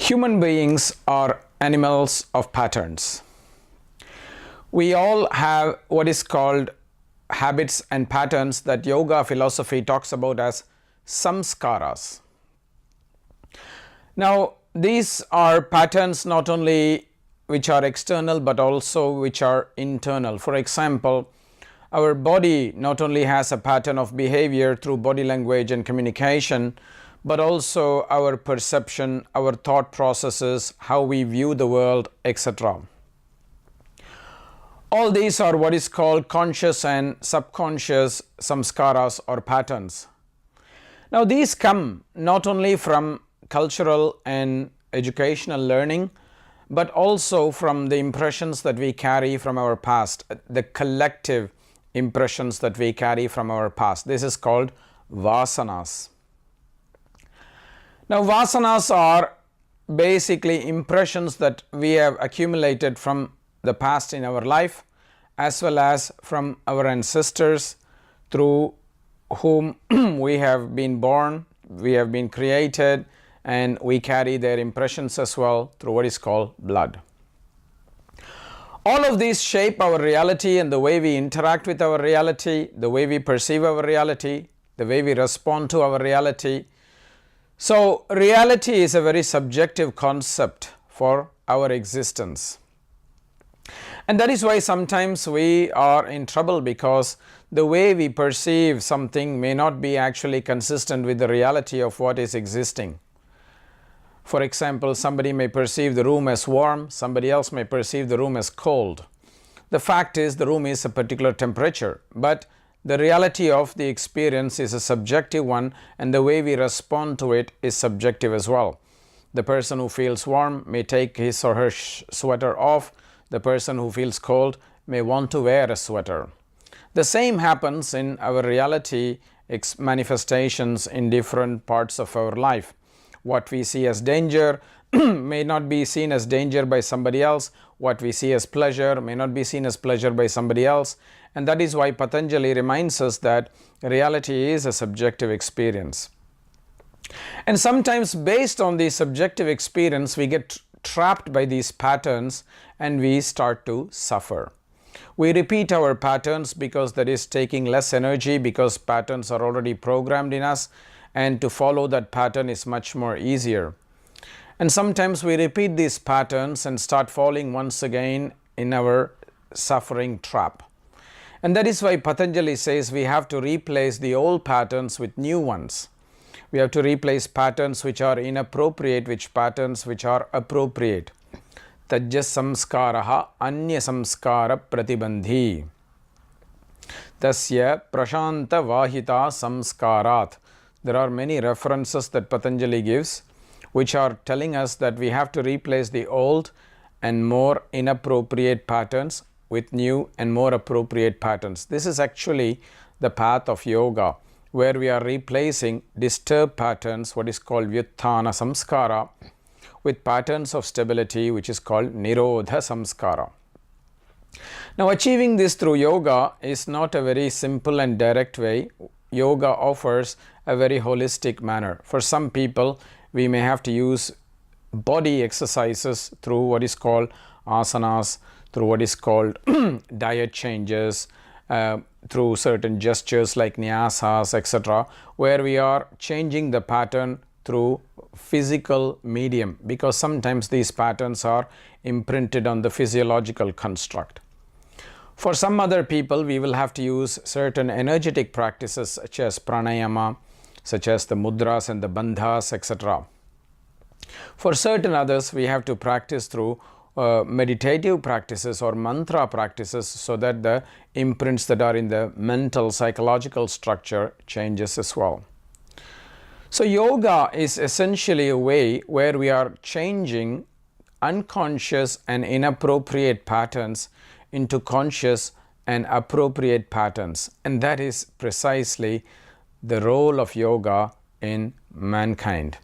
Human beings are animals of patterns. We all have what is called habits and patterns that yoga philosophy talks about as samskaras. Now, these are patterns not only which are external but also which are internal. For example, our body not only has a pattern of behavior through body language and communication, but also our perception, our thought processes, how we view the world, etc. All these are what is called conscious and subconscious samskaras or patterns. Now, these come not only from cultural and educational learning, but also from the impressions that we carry from our past, the collective impressions that we carry from our past. This is called vasanas. Now, vasanas are basically impressions that we have accumulated from the past in our life, as well as from our ancestors through whom we have been born, we have been created, and we carry their impressions as well through what is called blood. All of these shape our reality and the way we interact with our reality, the way we perceive our reality, the way we respond to our reality. So, reality is a very subjective concept for our existence. And that is why sometimes we are in trouble, because the way we perceive something may not be actually consistent with the reality of what is existing. For example, somebody may perceive the room as warm, somebody else may perceive the room as cold. The fact is the room is a particular temperature, but the reality of the experience is a subjective one, and the way we respond to it is subjective as well. The person who feels warm may take his or her sweater off. The person who feels cold may want to wear a sweater. The same happens in our reality manifestations in different parts of our life. What we see as danger may not be seen as danger by somebody else. What we see as pleasure may not be seen as pleasure by somebody else. And that is why Patanjali reminds us that reality is a subjective experience. And sometimes based on the subjective experience, we get trapped by these patterns and we start to suffer. We repeat our patterns because that is taking less energy, because patterns are already programmed in us, and to follow that pattern is much more easier. And sometimes we repeat these patterns and start falling once again in our suffering trap. And that is why Patanjali says we have to replace the old patterns with new ones. We have to replace patterns which are inappropriate with patterns which are appropriate. Tajya samskaraha anya samskara pratibandhi. Tasya prashanta vahita samskarat. There are many references that Patanjali gives which are telling us that we have to replace the old and more inappropriate patterns with new and more appropriate patterns. This is actually the path of yoga, where we are replacing disturbed patterns, what is called vyuttana samskara, with patterns of stability, which is called nirodha samskara. Now, achieving this through yoga is not a very simple and direct way. Yoga offers a very holistic manner. For some people, we may have to use body exercises through what is called asanas, through what is called diet changes, through certain gestures like nyasas, etc., where we are changing the pattern through physical medium, because sometimes these patterns are imprinted on the physiological construct. For some other people, we will have to use certain energetic practices such as pranayama, such as the mudras and the bandhas, etc. For certain others, we have to practice through meditative practices or mantra practices, so that the imprints that are in the mental psychological structure changes as well. So yoga is essentially a way where we are changing unconscious and inappropriate patterns into conscious and appropriate patterns, and that is precisely the role of yoga in mankind.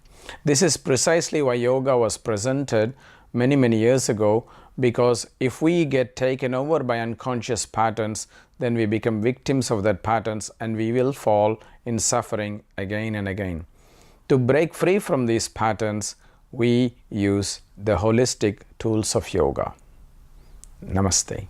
This is precisely why yoga was presented many years ago, because if we get taken over by unconscious patterns, then we become victims of that patterns and we will fall in suffering again and again. To break free from these patterns, we use the holistic tools of yoga. Namaste.